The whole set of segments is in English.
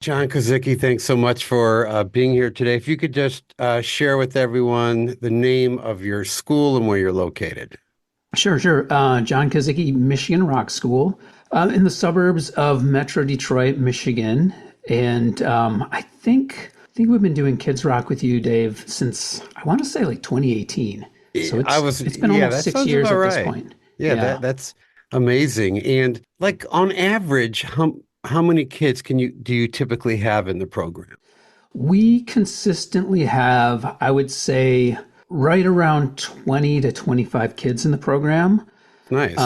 John Kozicki, thanks so much for being here today. If you could just share with everyone the name of your school and where you're located. Sure. John Kozicki, Michigan Rock School, in the suburbs of Metro Detroit, Michigan. And I think we've been doing Kids Rock with you, Dave, since I want to say like 2018. So I it's was, it's been yeah, almost that six sounds years about at this right. point. Yeah, Yeah. that's amazing. And like on average, how many kids do you typically have in the program? We consistently have, I would say, right around 20 to 25 kids in the program. Nice.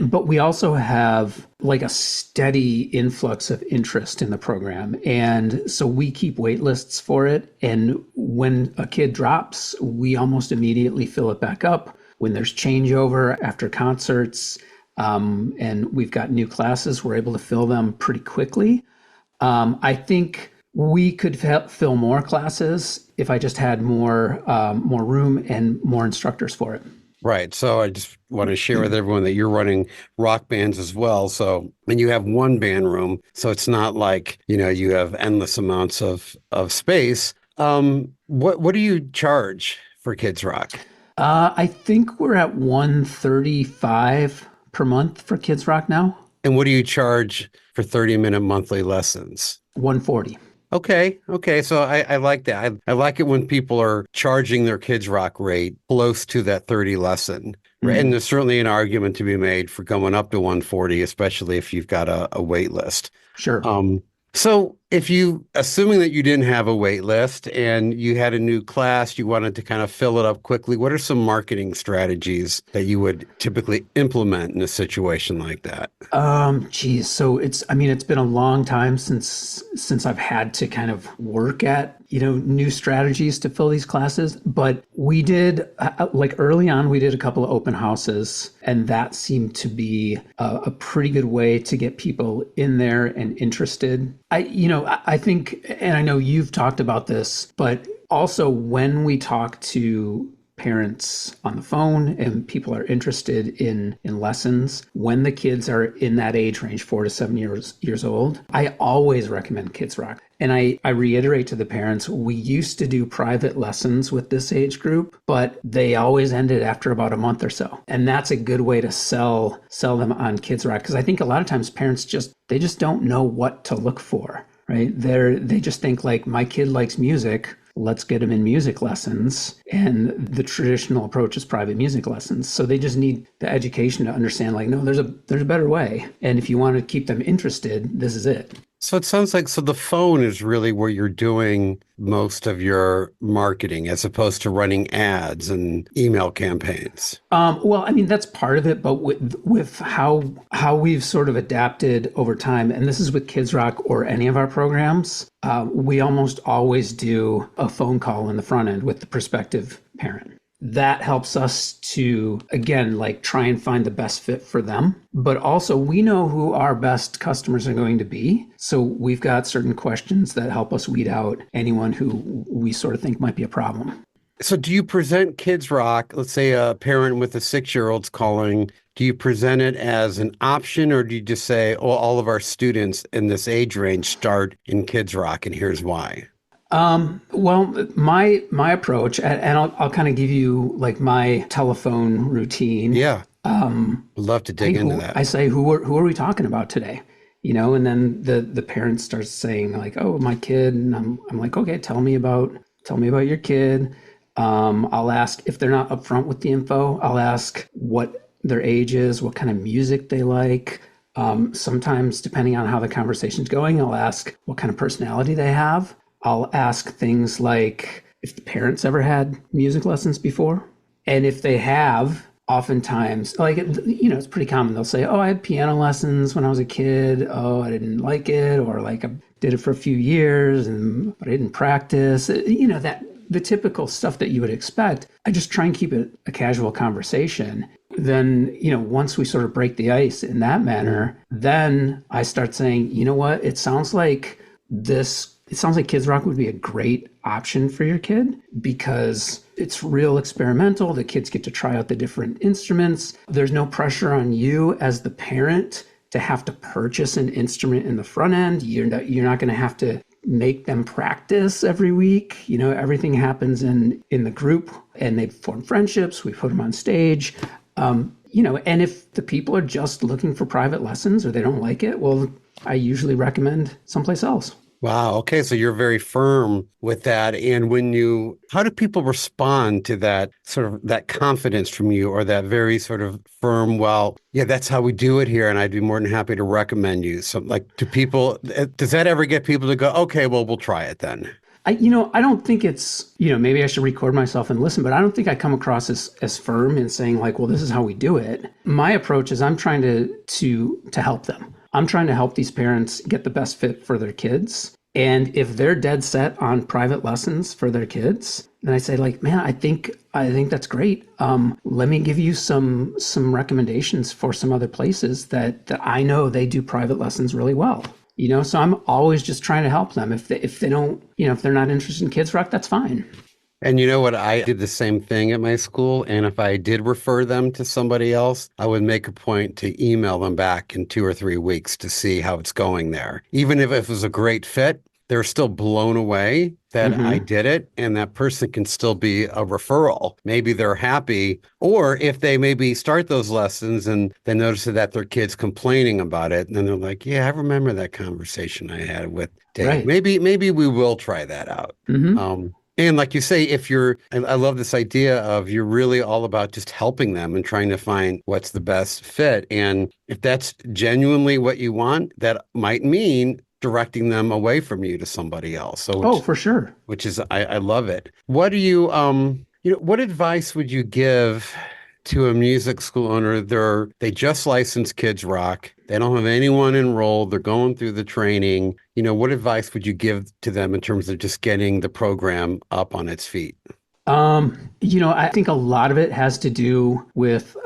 But we also have like a steady influx of interest in the program. And so we keep wait lists for it. And when a kid drops, we almost immediately fill it back up. When there's changeover after concerts, and we've got new classes, we're able to fill them pretty quickly. I think we could fill more classes if I just had more room and more instructors for it. Right. So I just want to share with everyone that you're running rock bands as well. So, and you have one band room. So it's not like, you have endless amounts of space. What do you charge for Kids Rock? I think we're at 135 per month for Kids Rock now. And what do you charge for 30-minute monthly lessons? 140. Okay. Okay. So I like that. I like it when people are charging their Kids Rock rate close to that 30 lesson. Right. And Mhm. there's certainly an argument to be made for going up to 140, especially if you've got a wait list. Sure. Um, so if you, assuming that you didn't have a wait list and you had a new class, you wanted to kind of fill it up quickly, what are some marketing strategies that you would typically implement in a situation like that? Geez, so it's been a long time since I've had to kind of work at, new strategies to fill these classes. But we did, like early on, we did a couple of open houses, and that seemed to be a pretty good way to get people in there and interested. I think, and I know you've talked about this, but also when we talk to parents on the phone and people are interested in lessons when the kids are in that age range 4 to 7 years old, I always recommend Kids Rock. And I reiterate to the parents, we used to do private lessons with this age group, but they always ended after about a month or so. And that's a good way to sell them on Kids Rock, because I think a lot of times parents just don't know what to look for, right? They just think like, my kid likes music, let's get them in music lessons. And the traditional approach is private music lessons. So they just need the education to understand like, no, there's a better way. And if you want to keep them interested, this is it. So it sounds like the phone is really where you're doing most of your marketing as opposed to running ads and email campaigns. Well, I mean, that's part of it, but with how we've sort of adapted over time, and this is with Kids Rock or any of our programs, we almost always do a phone call in the front end with the prospective parent. That helps us to, again, like try and find the best fit for them. But also, we know who our best customers are going to be. So we've got certain questions that help us weed out anyone who we sort of think might be a problem. So do you present Kids Rock, let's say a parent with a 6-year-old's calling, do you present it as an option or do you just say, oh, all of our students in this age range start in Kids Rock and here's why? Well, my approach, and I'll kind of give you like my telephone routine. Yeah, would love to dig into that. I say, who are we talking about today? And then the parent starts saying like, oh, my kid, and I'm like, okay, tell me about your kid. I'll ask if they're not upfront with the info. I'll ask what their age is, what kind of music they like. Sometimes, depending on how the conversation's going, I'll ask what kind of personality they have. I'll ask things like if the parents ever had music lessons before. And if they have, oftentimes, like, it's pretty common. They'll say, oh, I had piano lessons when I was a kid. Oh, I didn't like it. Or like I did it for a few years, but I didn't practice. That the typical stuff that you would expect. I just try and keep it a casual conversation. Then, once we sort of break the ice in that manner, then I start saying, you know what, it sounds like Kids Rock would be a great option for your kid because it's real experimental. The kids get to try out the different instruments. There's no pressure on you as the parent to have to purchase an instrument in the front end. You're not going to have to make them practice every week. Everything happens in the group, and they form friendships. We put them on stage. And if the people are just looking for private lessons or they don't like it, well, I usually recommend someplace else. Wow. Okay. So you're very firm with that. And how do people respond to that sort of that confidence from you, or that very sort of firm, well, yeah, that's how we do it here, and I'd be more than happy to recommend you. So like, does that ever get people to go, okay, well, we'll try it then? I don't think it's, maybe I should record myself and listen, but I don't think I come across as firm in saying like, well, this is how we do it. My approach is I'm trying to help them. I'm trying to help these parents get the best fit for their kids. And if they're dead set on private lessons for their kids, then I say like, man, I think that's great. Let me give you some recommendations for some other places that I know they do private lessons really well. So I'm always just trying to help them. If they don't, if they're not interested in Kidzrock, that's fine. And you know what? I did the same thing at my school. And if I did refer them to somebody else, I would make a point to email them back in 2 or 3 weeks to see how it's going there. Even if it was a great fit, they're still blown away that I did it. And that person can still be a referral. Maybe they're happy. Or if they maybe start those lessons and they notice that their kid's complaining about it, and then they're like, yeah, I remember that conversation I had with Dave. Right. Maybe we will try that out. And like you say, I love this idea of you're really all about just helping them and trying to find what's the best fit. And if that's genuinely what you want, that might mean directing them away from you to somebody else. So, for sure. Which is, I love it. What do what advice would you give to a music school owner? They just licensed Kidzrock. They don't have anyone enrolled. They're going through the training. What advice would you give to them in terms of just getting the program up on its feet? I think a lot of it has to do with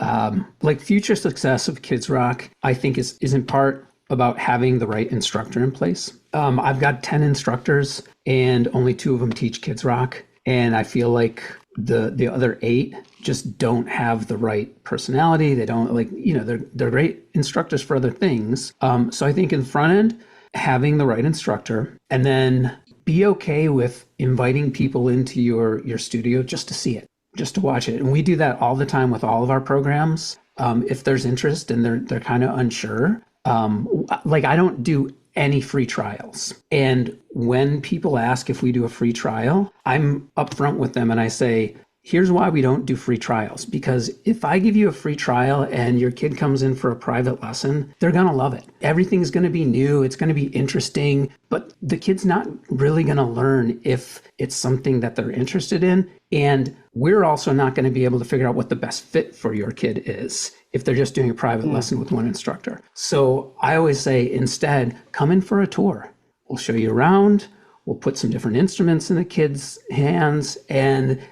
like future success of Kidzrock. I think is in part about having the right instructor in place. I've got 10 instructors and only 2 of them teach Kidzrock. And I feel like the other 8 just don't have the right personality. They don't they're great instructors for other things. So I think in the front end, having the right instructor, and then be okay with inviting people into your studio just to see it, just to watch it. And we do that all the time with all of our programs. If there's interest and they're kind of unsure, I don't do any free trials. And when people ask if we do a free trial, I'm upfront with them and I say, here's why we don't do free trials. Because if I give you a free trial and your kid comes in for a private lesson, they're going to love it. Everything's going to be new. It's going to be interesting, but the kid's not really going to learn if it's something that they're interested in. And we're also not going to be able to figure out what the best fit for your kid is if they're just doing a private lesson with one instructor. So I always say, instead, come in for a tour. We'll show you around. We'll put some different instruments in the kids' hands and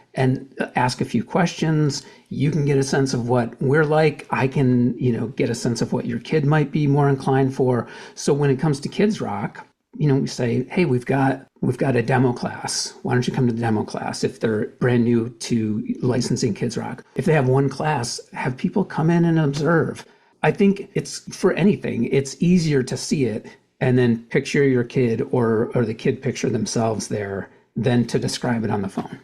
ask a few questions. You can get a sense of what we're like. I can, get a sense of what your kid might be more inclined for. So when it comes to Kidzrock, we say, hey, we've got a demo class. Why don't you come to the demo class if they're brand new to licensing Kidzrock? If they have one class, have people come in and observe. I think it's for anything. It's easier to see it and then picture your kid or the kid picture themselves there than to describe it on the phone.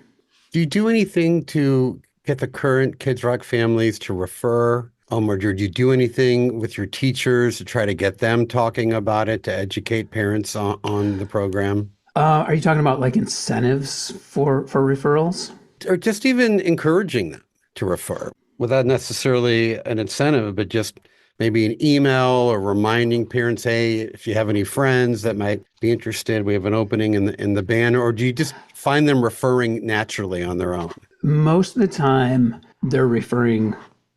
Do you do anything to get the current Kidzrock families to refer? Or do you do anything with your teachers to try to get them talking about it, to educate parents on the program? Are you talking about like incentives for referrals? Or just even encouraging them to refer without necessarily an incentive, but just maybe an email or reminding parents, hey, if you have any friends that might be interested, we have an opening in the band. Or do you just find them referring naturally on their own? Most of the time, they're referring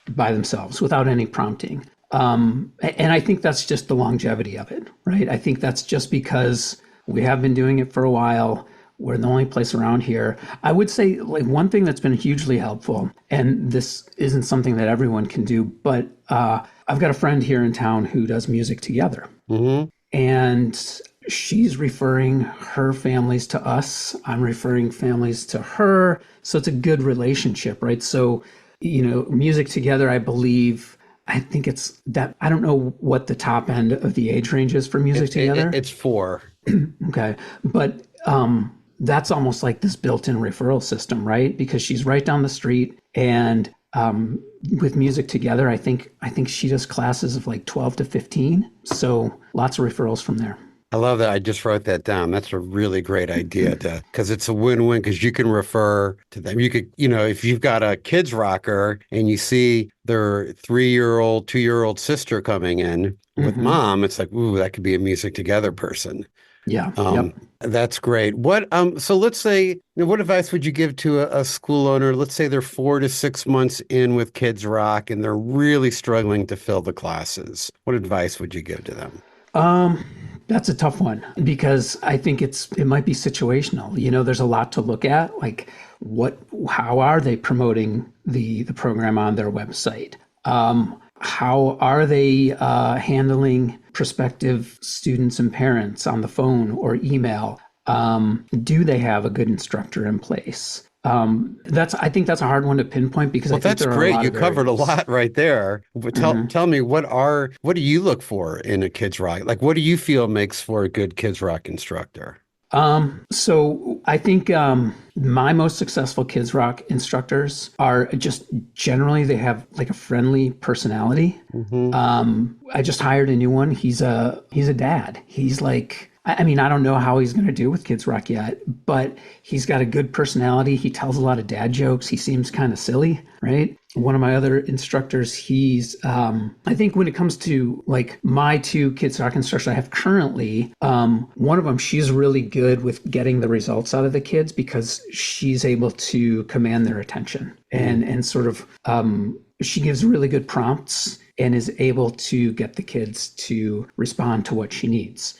by themselves without any prompting. And I think that's just the longevity of it, right? I think that's just because we have been doing it for a while. We're the only place around here. I would say like one thing that's been hugely helpful, and this isn't something that everyone can do, but I've got a friend here in town who does music together. Mm-hmm. And she's referring her families to us. I'm referring families to her. So it's a good relationship, right? So, music together, I believe, I think it's that I don't know what the top end of the age range is for music together. It's four. Okay. But that's almost like this built-in referral system, right? Because she's right down the street and with music together, I think she does classes of like 12 to 15. So lots of referrals from there. I love that. I just wrote that down. That's a really great idea to because it's a win-win because you can refer to them. You could, if you've got a kids rocker and you see their 3-year-old, 2-year-old sister coming in with Hmm. mom, it's like, ooh, that could be a music together person. Yeah. Um, Yep. that's great. So let's say, what advice would you give to a school owner? Let's say they're 4 to 6 months in with Kids Rock and they're really struggling to fill the classes. What advice would you give to them? Um, that's a tough one because I think it might be situational. There's a lot to look at, like how are they promoting the program on their website? How are they handling prospective students and parents on the phone or email? Do they have a good instructor in place? I think that's a hard one to pinpoint because I Well, think that's there are a great. lot You of covered a variables. lot right there. But Mhm. tell me what do you look for in a Kids Rock? Like what do you feel makes for a good Kids Rock instructor? So I think my most successful Kids Rock instructors are just generally they have like a friendly personality. Hmm. I just hired a new one. He's a dad. He's like I mean I don't know how he's going to do with Kids Rock yet, but he's got a good personality. He tells a lot of dad jokes. He seems kind of silly, right? One of my other instructors, I think when it comes to like my two Kids Rock instructors I have currently, one of them, she's really good with getting the results out of the kids because she's able to command their attention and sort of, she gives really good prompts and is able to get the kids to respond to what she needs.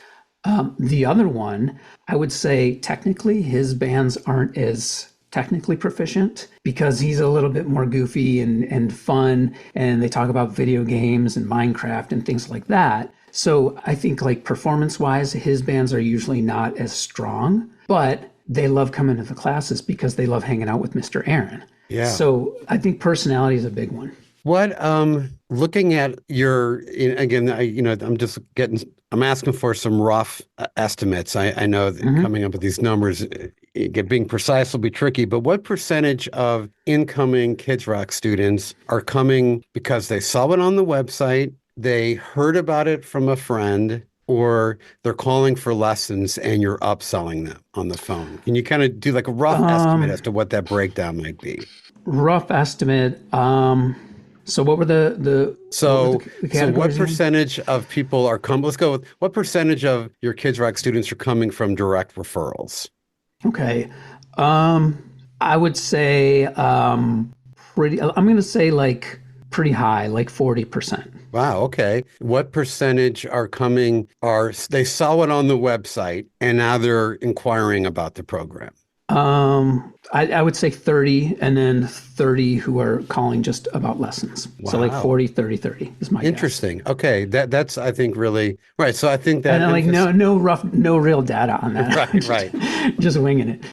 The other one, I would say technically his bands aren't as technically proficient because he's a little bit more goofy and fun and they talk about video games and Minecraft and things like that. So I think like performance wise, his bands are usually not as strong, but they love coming to the classes because they love hanging out with Mr. Aaron. Yeah. So I think personality is a big one. Looking at again, I'm asking for some rough estimates. I know that Mhm. coming up with these numbers, being precise will be tricky, but what percentage of incoming Kids Rock students are coming because they saw it on the website, they heard about it from a friend, or they're calling for lessons and you're upselling them on the phone? Can you kind of do like a rough estimate Um, as to what that breakdown might be? Rough estimate. So what were the So what categories again? percentage of people are let's go with what percentage of your Kids Rock students are coming from direct referrals? Okay. Um, I would say I'm going to say like pretty high, like 40%. Wow, okay. What percentage are they saw it on the website and now they're inquiring about the program? I would say 30 and then 30 who are calling just about lessons. So like Wow. 40, 30, 30 is my guess. Interesting. Okay, that's I think really right. So I think And that then like emphasis no real data on that. right, just, right. just winging it.